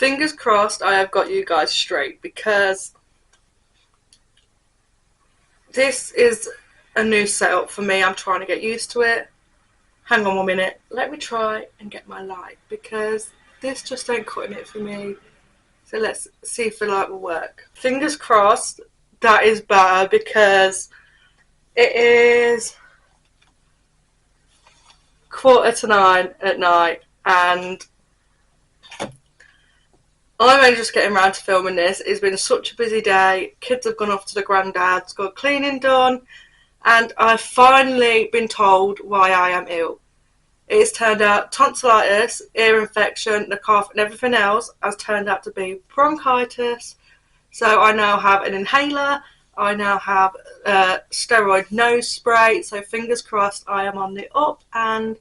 fingers crossed I have got you guys straight, because this is a new setup for me. I'm trying to get used to it. Hang on 1 minute. Let me try and get my light, because this just ain't cutting it for me. So let's see if the light will work. Fingers crossed that is better, because it is 9:15 at night and I'm only just getting around to filming this. It's been such a busy day. Kids have gone off to the granddad's, got cleaning done, and I've finally been told why I am ill. It has turned out tonsillitis, ear infection, the cough and everything else has turned out to be bronchitis. So I now have an inhaler, I now have a steroid nose spray, so fingers crossed I am on the up and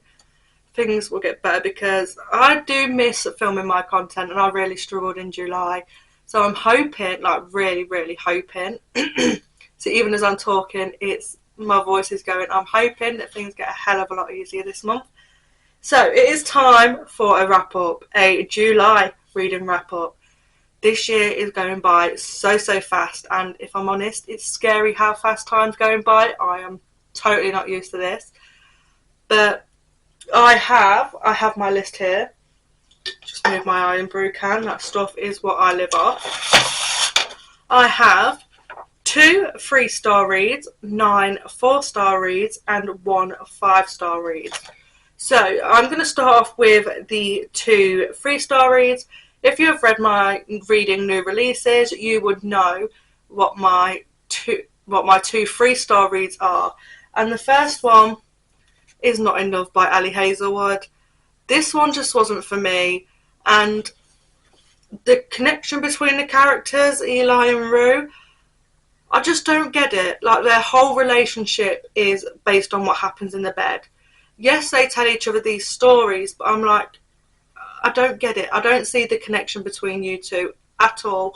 things will get better, because I do miss filming my content and I really struggled in July. So I'm hoping, like really hoping, so even as I'm talking, my voice is going, I'm hoping that things get a hell of a lot easier this month. So it is time for a wrap up, a July reading wrap up. This year is going by so fast, and if I'm honest, it's scary how fast time's going by. I am totally not used to this, but I have my list here. Just move my iron brew can. That stuff is what I live off. I have 2 3-star reads, 9 4-star reads, and 1 5-star reads. So I'm going to start off with the 2 3-star reads. If you have read my reading new releases, you would know what my 2 3-star reads are. And the first one is Not in Love by Ali Hazelwood. This one just wasn't for me, and the connection between the characters, Eli and Rue, I just don't get it. Like, their whole relationship is based on what happens in the bed. Yes, they tell each other these stories, but I'm like, I don't get it. I don't see the connection between you two at all.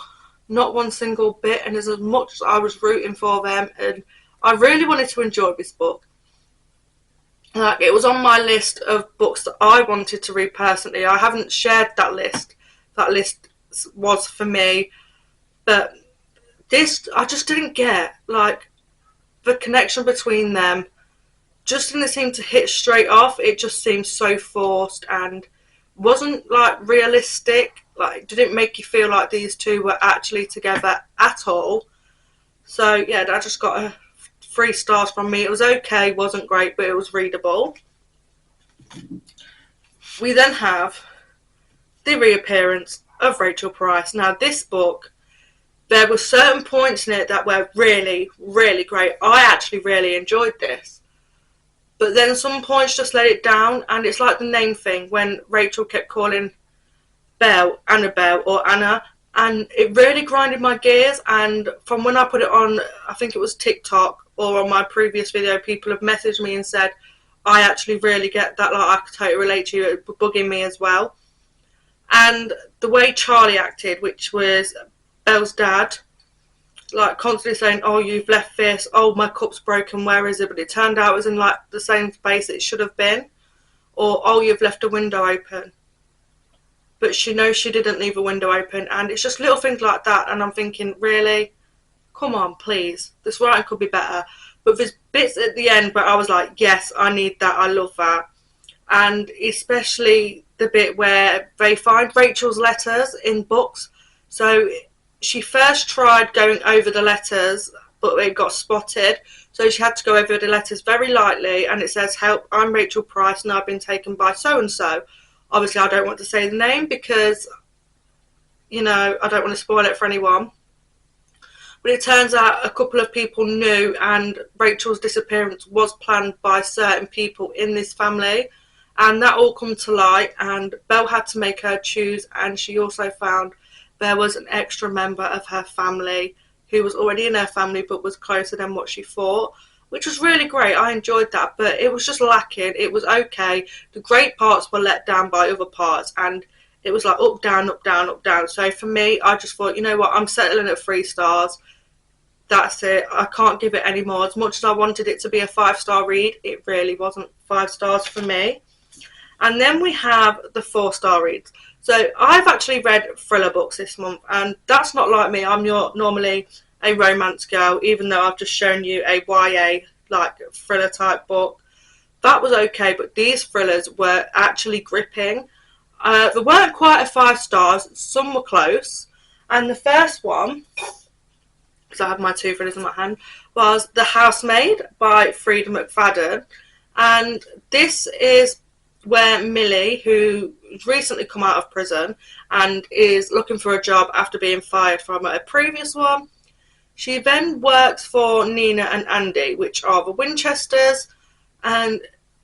Not one single bit. And as much as I was rooting for them, and I really wanted to enjoy this book. Like, it was on my list of books that I wanted to read personally. I haven't shared that list. That list was for me. But this, I just didn't get. Like, the connection between them just didn't seem to hit straight off. It just seemed so forced and wasn't, like, realistic. Like, it didn't make you feel like these two were actually together at all. So, yeah, I just got a 3 stars from me. It was okay, wasn't great, but it was readable. We then have The Reappearance of Rachel Price. Now, this book, there were certain points in it that were really great. I actually really enjoyed this. But then some points just let it down, and it's like the name thing, when Rachel kept calling Belle Annabelle or Anna, and it really grinded my gears. And from when I put it on, I think it was TikTok or on my previous video, people have messaged me and said, I actually really get that, like, I could totally relate to you, it was bugging me as well. And the way Charlie acted, which was Belle's dad, like, constantly saying, oh, you've left this, oh, my cup's broken, where is it? But it turned out it was in, like, the same space it should have been. Or, oh, you've left a window open. But she knows she didn't leave a window open. And it's just little things like that. And I'm thinking, really? Come on, please. This writing could be better. But there's bits at the end where I was like, yes, I need that. I love that. And especially the bit where they find Rachel's letters in books. So she first tried going over the letters, but it got spotted. So she had to go over the letters very lightly. And it says, help, I'm Rachel Price and I've been taken by so-and-so. Obviously, I don't want to say the name because, you know, I don't want to spoil it for anyone. But it turns out a couple of people knew, and Rachel's disappearance was planned by certain people in this family. And that all come to light, and Belle had to make her choose, and she also found there was an extra member of her family who was already in her family but was closer than what she thought, which was really great. I enjoyed that, but it was just lacking. It was okay. The great parts were let down by other parts, and it was like up, down, up, down, up, down. So for me, I just thought, you know what, I'm settling at 3 stars. That's it. I can't give it any more. As much as I wanted it to be a 5-star read, it really wasn't 5 stars for me. And then we have the 4-star reads. So I've actually read thriller books this month, and that's not like me. I'm normally a romance girl, even though I've just shown you a YA, like, thriller type book. That was okay, but these thrillers were actually gripping. There weren't quite a 5 stars, some were close. And the first one, because I have my 2 thrillers in my hand, was The Housemaid by Frida McFadden. And this is where Millie, who recently come out of prison and is looking for a job after being fired from a previous one, she then works for Nina and Andy, which are the Winchesters. And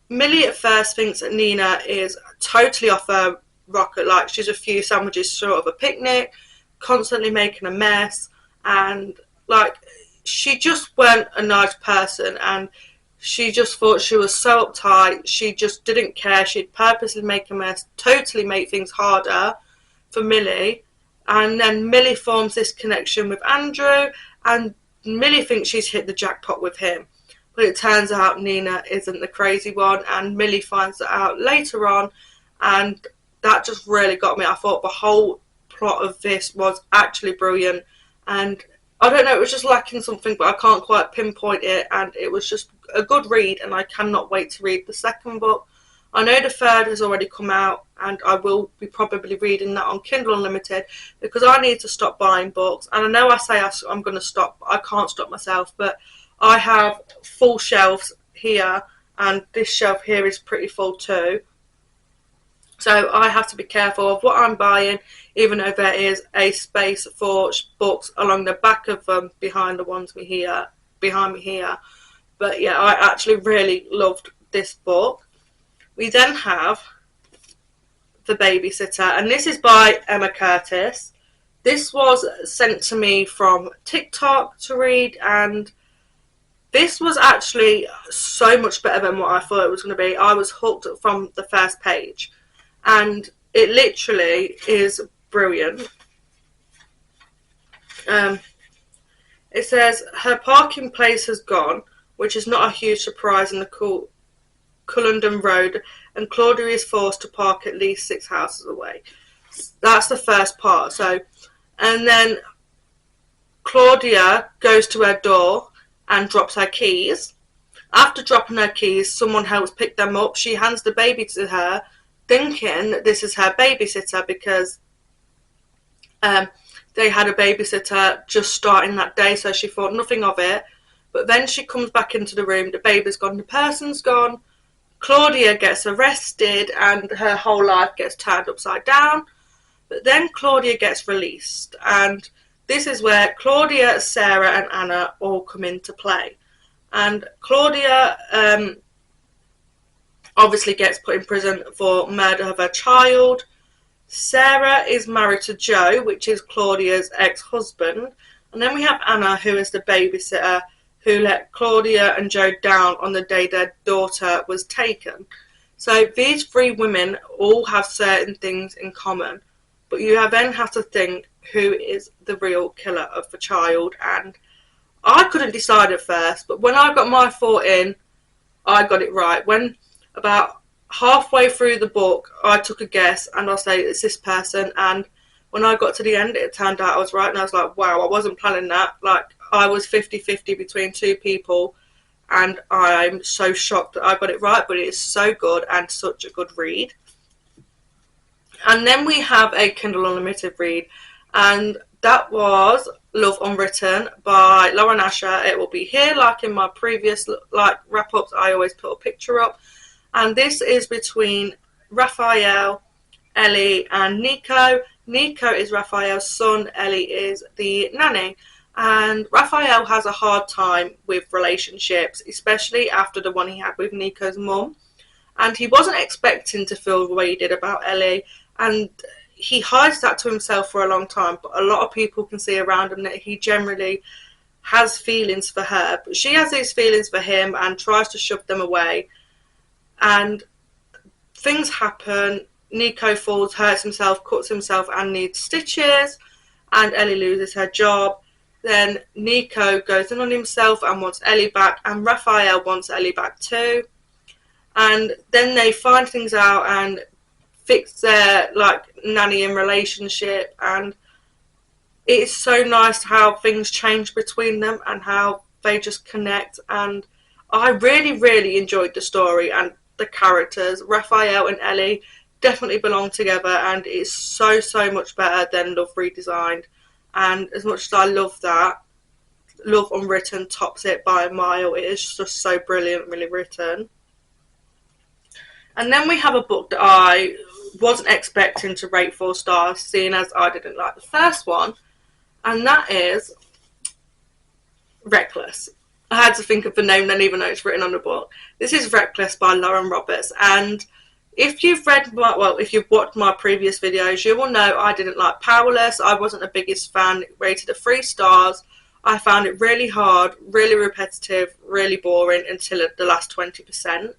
Millie at first thinks that Nina is totally off her rocker, like she's a few sandwiches short of a picnic, constantly making a mess, and like she just weren't a nice person, and she just thought she was so uptight. She just didn't care. She'd purposely make a mess, totally make things harder for Millie. And then Millie forms this connection with Andrew, and Millie thinks she's hit the jackpot with him. But it turns out Nina isn't the crazy one, and Millie finds that out later on, and that just really got me. I thought the whole plot of this was actually brilliant, and I don't know, it was just lacking something, but I can't quite pinpoint it, and it was just a good read, and I cannot wait to read the second book. I know the third has already come out, and I will be probably reading that on Kindle Unlimited, because I need to stop buying books. And I know I say I'm going to stop, but I can't stop myself. But I have full shelves here, and this shelf here is pretty full too. So I have to be careful of what I'm buying, even though there is a space for books along the back of them behind me here. But yeah, I actually really loved this book. We then have The Babysitter, and this is by Emma Curtis. This was sent to me from TikTok to read, and this was actually so much better than what I thought it was going to be. I was hooked from the first page, and it literally is brilliant. It says, her parking place has gone, which is not a huge surprise in the Cullendon Road, and Claudia is forced to park at least 6 houses away. That's the first part. So, and then Claudia goes to her door and drops her keys. After dropping her keys, someone helps pick them up. She hands the baby to her, thinking that this is her babysitter, because they had a babysitter just starting that day, so she thought nothing of it. But then she comes back into the room, the baby's gone, the person's gone, Claudia gets arrested, and her whole life gets turned upside down. But then Claudia gets released, and this is where Claudia, Sarah and Anna all come into play. And Claudia obviously gets put in prison for murder of her child. Sarah is married to Joe, which is Claudia's ex-husband. And then we have Anna, who is the babysitter, who let Claudia and Joe down on the day their daughter was taken. So these 3 women all have certain things in common, but you then have to think who is the real killer of the child. And I couldn't decide at first, but when I got my thought in, I got it right. When about halfway through the book, I took a guess, and I say it's this person, and when I got to the end, it turned out I was right, and I was like, wow, I wasn't planning that. Like, I was 50-50 between 2 people, and I'm so shocked that I got it right, but it is so good and such a good read. And then we have a Kindle Unlimited read, and that was Love Unwritten by Lauren Asher. It will be here, like in my previous wrap-ups, I always put a picture up. And this is between Raphael, Ellie and Nico. Nico is Raphael's son, Ellie is the nanny. And Raphael has a hard time with relationships, especially after the one he had with Nico's mum. And he wasn't expecting to feel the way he did about Ellie, and he hides that to himself for a long time, but a lot of people can see around him that he generally has feelings for her. But she has these feelings for him and tries to shove them away. And things happen. Nico falls, hurts himself, cuts himself and needs stitches, and Ellie loses her job. Then Nico goes in on himself and wants Ellie back, and Raphael wants Ellie back too. and then they find things out and fix their like nannying relationship, and it's so nice how things change between them and how they just connect. And I really enjoyed the story and the characters. Raphael and Ellie definitely belong together, and it's so much better than Love Redesigned. And as much as I love that, Love Unwritten tops it by a mile. It is just so brilliantly written. And then we have a book that I wasn't expecting to rate 4 stars, seeing as I didn't like the first one, and that is Reckless. I had to think of the name then, even though it's written on the book. This is Reckless by Lauren Roberts, and if you've if you've watched my previous videos, you will know I didn't like Powerless. I wasn't the biggest fan. It rated at 3 stars. I found it really hard, really repetitive, really boring until the last 20%.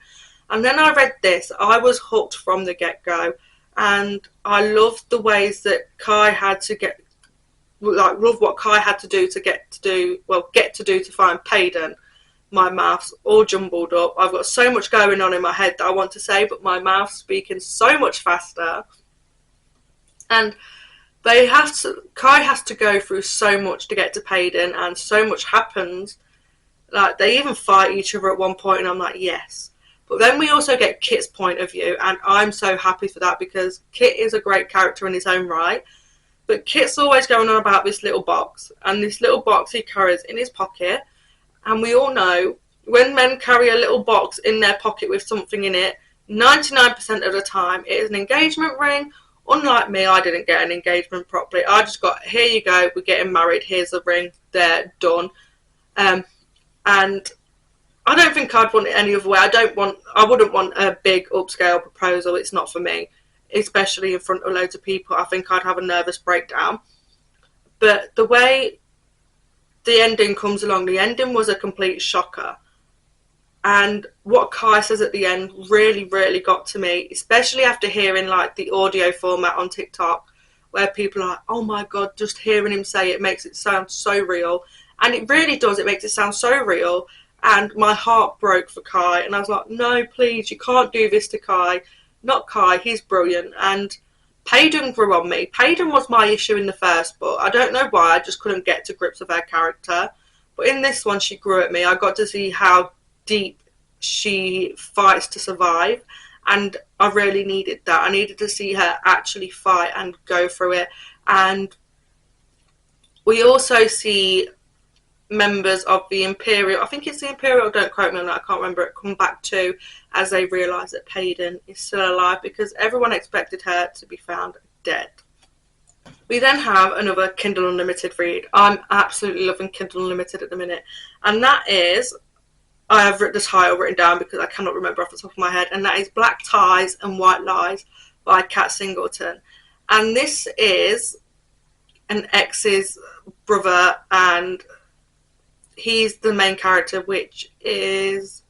And then I read this. I was hooked from the get-go, and I loved the ways that Kai had to love what Kai had to do to get to do to find Payden. My mouth's all jumbled up. I've got so much going on in my head that I want to say, but my mouth's speaking so much faster. And Kai has to go through so much to get to Payden, and so much happens. Like, they even fight each other at one point, and I'm like, yes. But then we also get Kit's point of view, and I'm so happy for that, because Kit is a great character in his own right. But Kit's always going on about this little box, and this little box he carries in his pocket. And we all know when men carry a little box in their pocket with something in it, 99% of the time it is an engagement ring. Unlike me, I didn't get an engagement properly. I just got, here you go, we're getting married, here's a ring, they're done. And I don't think I'd want it any other way. I wouldn't want a big upscale proposal. It's not for me, especially in front of loads of people. I think I'd have a nervous breakdown. But the way the ending comes along, the ending was a complete shocker. And what Kai says at the end really got to me, especially after hearing like the audio format on TikTok, where people are like, oh my god, just hearing him say it makes it sound so real. And it really does. It makes it sound so real. And my heart broke for Kai, and I was like, no, please, you can't do this to Kai. Not Kai, he's brilliant. And Payden grew on me. Payden was my issue in the first book. I don't know why, I just couldn't get to grips with her character. But in this one, she grew at me. I got to see how deep she fights to survive, and I really needed that. I needed to see her actually fight and go through it. And we also see members of the Imperial, I think it's the Imperial, don't quote me on that, I can't remember it, come back too, as they realise that Payden is still alive, because everyone expected her to be found dead. We then have another Kindle Unlimited read. I'm absolutely loving Kindle Unlimited at the minute, and that is, I have the title written down because I cannot remember off the top of my head, and that is Black Ties and White Lies by Kat Singleton. And this is an ex's brother, and he's the main character, which is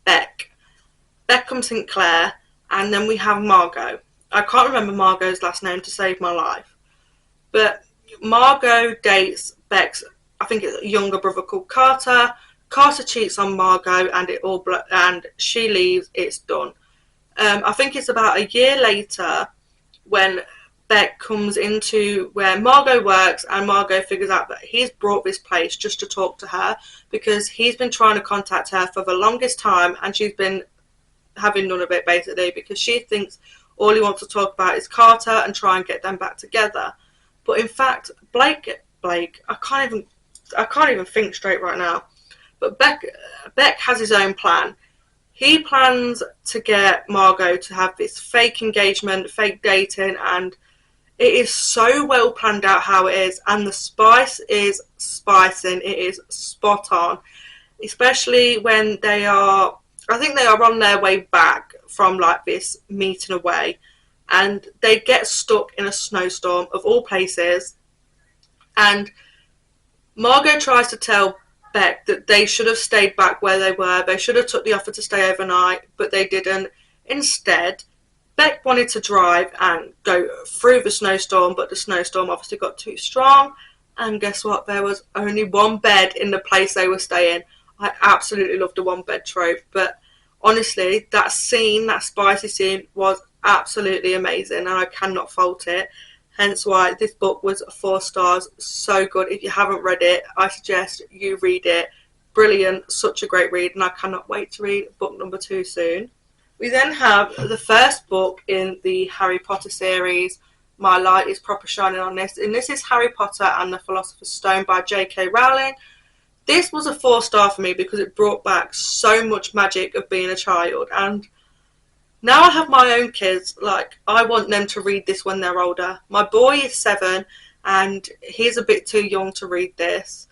Beckham Sinclair, and then we have Margot. I can't remember Margot's last name to save my life, but Margot dates Beck's, I think it's a younger brother called Carter. Carter cheats on Margot, and she leaves. It's done. I think it's about a year later when Beck comes into where Margot works, and Margot figures out that he's brought this place just to talk to her, because he's been trying to contact her for the longest time, and she's been having none of it, basically, because she thinks all he wants to talk about is Carter and try and get them back together. But in fact, Blake, I can't even think straight right now. But Beck has his own plan. He plans to get Margot to have this fake engagement, fake dating, and it is so well planned out how it is, and the spice is spicing. It is spot on, especially when I think they are on their way back from like this meeting away, and they get stuck in a snowstorm of all places, and Margot tries to tell Beck that they should have stayed back where they were. They should have took the offer to stay overnight, but they didn't. Instead, Beck wanted to drive and go through the snowstorm, but the snowstorm obviously got too strong, and guess what? There was only one bed in the place they were staying. I absolutely love the one bed trope, but Honestly, that scene, that spicy scene, was absolutely amazing, and I cannot fault it. Hence why this book was 4 stars. So good. If you haven't read it, I suggest you read it. Brilliant, such a great read, and I cannot wait to read book number 2 soon. We then have the first book in the Harry Potter series. My light is proper shining on this, and this is Harry Potter and the Philosopher's Stone by J.K. Rowling. This was a 4 star for me because it brought back so much magic of being a child, and now I have my own kids, like, I want them to read this when they're older. My boy is 7 and he's a bit too young to read this.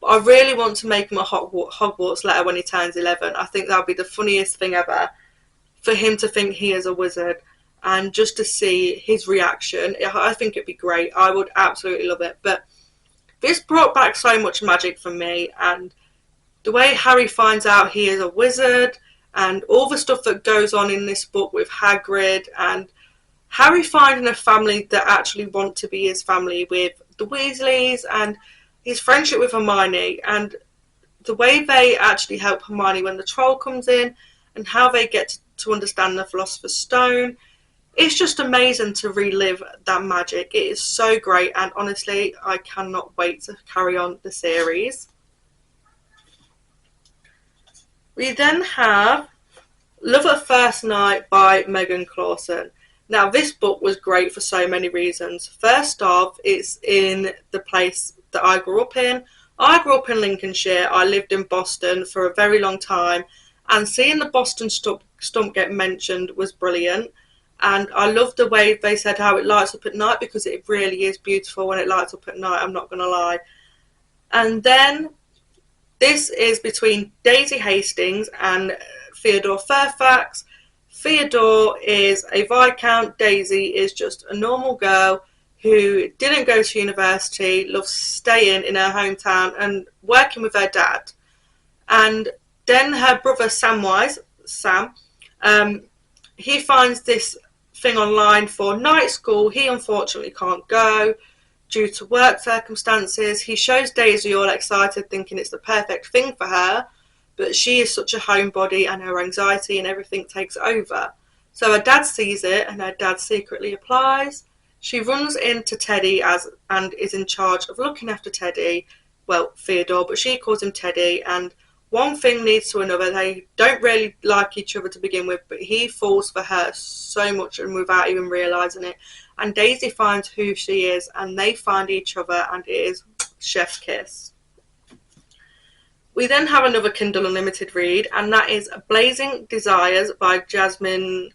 But I really want to make him a Hogwarts letter when he turns 11. I think that would be the funniest thing ever, for him to think he is a wizard and just to see his reaction. I think it'd be great. I would absolutely love it. But this brought back so much magic for me, and the way Harry finds out he is a wizard, and all the stuff that goes on in this book with Hagrid, and Harry finding a family that actually want to be his family with the Weasleys, and his friendship with Hermione, and the way they actually help Hermione when the troll comes in, and how they get to understand the Philosopher's Stone. It's just amazing to relive that magic. It is so great, and honestly, I cannot wait to carry on the series. We then have Love at First Night by Megan Clawson. Now, this book was great for so many reasons. First off, it's in the place that I grew up in. I grew up in Lincolnshire. I lived in Boston for a very long time, and seeing the Boston stump get mentioned was brilliant. And I loved the way they said how it lights up at night, because it really is beautiful when it lights up at night, I'm not going to lie. And then this is between Daisy Hastings and Theodore Fairfax. Theodore is a Viscount. Daisy is just a normal girl who didn't go to university, loves staying in her hometown and working with her dad. And then her brother Sam, he finds this thing online for night school. He unfortunately can't go due to work circumstances. He shows Daisy all excited, thinking it's the perfect thing for her, but she is such a homebody and her anxiety and everything takes over. So her dad sees it, and her dad secretly applies. She runs into Teddy and is in charge of looking after Teddy, well, Theodore, but she calls him Teddy, and one thing leads to another. They don't really like each other to begin with, but he falls for her so much and without even realising it. And Daisy finds who she is, and they find each other, and it is chef's kiss. We then have another Kindle Unlimited read, and that is Blazing Desires by Jasmine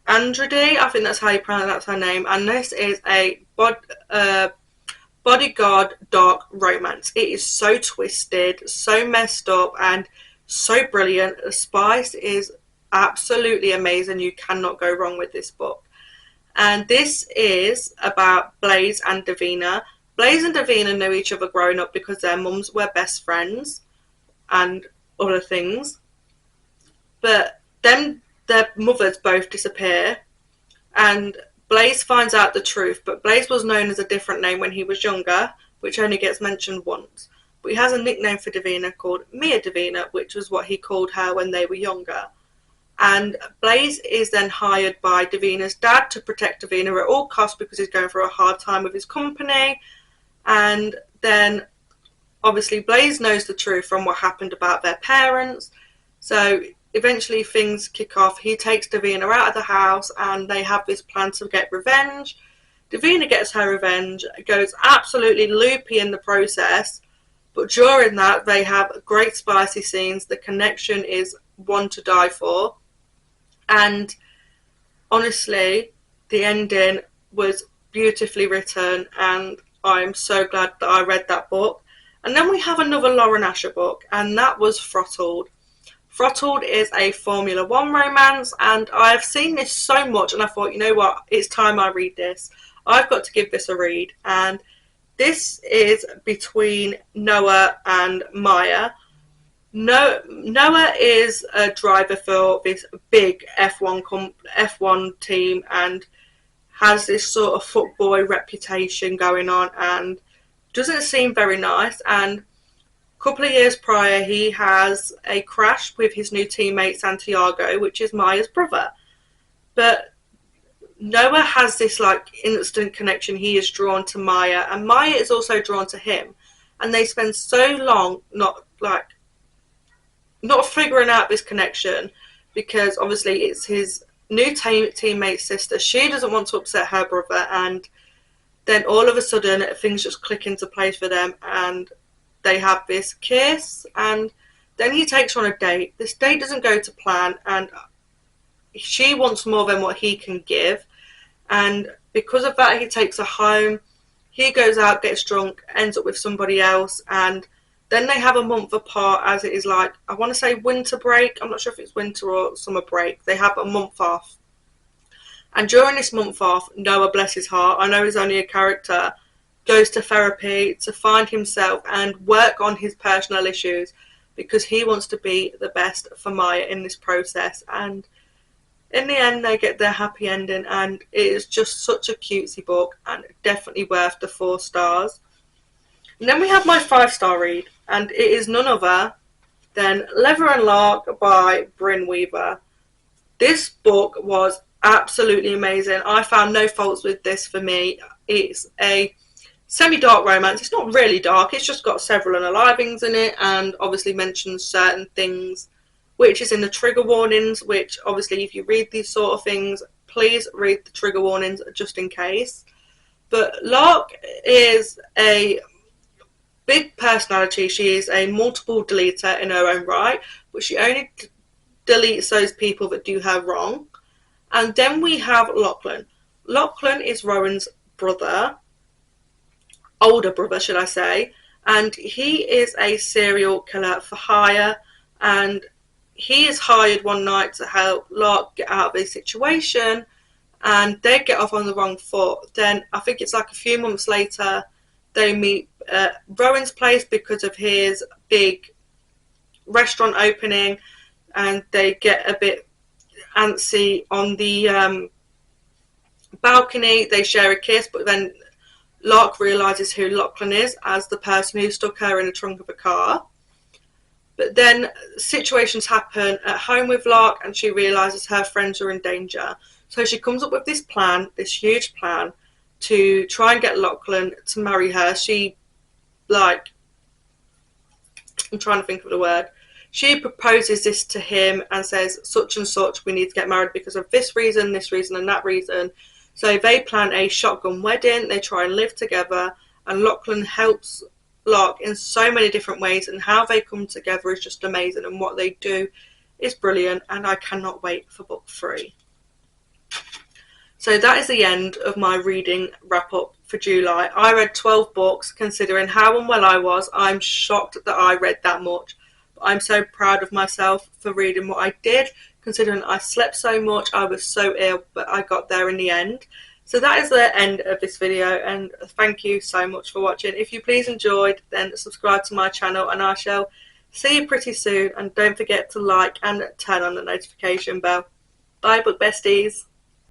Andrade. I think that's how you pronounce her name. And this is a bodyguard dark romance. It is so twisted, so messed up, and so brilliant. The spice is absolutely amazing. You cannot go wrong with this book. And this is about Blaze and Davina. Blaze and Davina know each other growing up because their mums were best friends and other things. But then their mothers both disappear, and Blaze finds out the truth, but Blaze was known as a different name when he was younger, which only gets mentioned once. But he has a nickname for Davina called Mia Davina, which was what he called her when they were younger. And Blaze is then hired by Davina's dad to protect Davina at all costs because he's going through a hard time with his company. And then, obviously, Blaze knows the truth from what happened about their parents. So eventually things kick off. He takes Davina out of the house and they have this plan to get revenge. Davina gets her revenge, goes absolutely loopy in the process, but during that they have great spicy scenes. The connection is one to die for, and honestly the ending was beautifully written, and I'm so glad that I read that book. And then we have another Lauren Asher book, and that was Throttled. Throttled is a Formula One romance, and I've seen this so much, and I thought, you know what, it's time I read this. I've got to give this a read. And this is between Noah and Maya. Noah is a driver for this big F1 team and has this sort of footboy reputation going on and doesn't seem very nice. And a couple of years prior, he has a crash with his new teammate Santiago, which is Maya's brother. But Noah has this like instant connection. He is drawn to Maya, and Maya is also drawn to him, and they spend so long not figuring out this connection, because obviously it's his new teammate's sister. She doesn't want to upset her brother, and then all of a sudden things just click into place for them, and they have this kiss, and then he takes her on a date. This date doesn't go to plan, and she wants more than what he can give, and because of that he takes her home. He goes out, gets drunk, ends up with somebody else, and then they have a month apart, as it is like, I want to say winter break. I'm not sure if it's winter or summer break. They have a month off, and during this month off, Noah, bless his heart, I know he's only a character, goes to therapy to find himself and work on his personal issues, because he wants to be the best for Maya in this process. And in the end, they get their happy ending, and it is just such a cutesy book, and definitely worth the 4 stars. And then we have my 5-star read, and it is none other than Leather and Lark by Bryn Weaver. This book was absolutely amazing. I found no faults with this for me. It's a semi-dark romance. It's not really dark, it's just got several unalivings in it, and obviously mentions certain things which is in the trigger warnings, which obviously if you read these sort of things, please read the trigger warnings just in case. But Lark is a big personality. She is a multiple deleter in her own right, but she only deletes those people that do her wrong. And then we have Lachlan. Lachlan is Rowan's brother, older brother should I say, and he is a serial killer for hire, and he is hired one night to help Lark get out of a situation, and they get off on the wrong foot. Then I think it's like a few months later they meet at Rowan's place because of his big restaurant opening, and they get a bit antsy on the balcony. They share a kiss, but then Lark realises who Lachlan is as the person who stuck her in the trunk of a car. But then situations happen at home with Lark, and she realises her friends are in danger. So she comes up with this plan, this huge plan, to try and get Lachlan to marry her. I'm trying to think of the word. She proposes this to him and says, such and such, we need to get married because of this reason, and that reason. So they plan a shotgun wedding. They try and live together, and Lachlan helps Lark in so many different ways, and how they come together is just amazing, and what they do is brilliant, and I cannot wait for book 3. So that is the end of my reading wrap up for July. I read 12 books. Considering how unwell I was, I'm shocked that I read that much. But I'm so proud of myself for reading what I did, considering I slept so much, I was so ill, but I got there in the end. So that is the end of this video, and thank you so much for watching. If you please enjoyed, then subscribe to my channel, and I shall see you pretty soon. And don't forget to like and turn on the notification bell. Bye, book besties.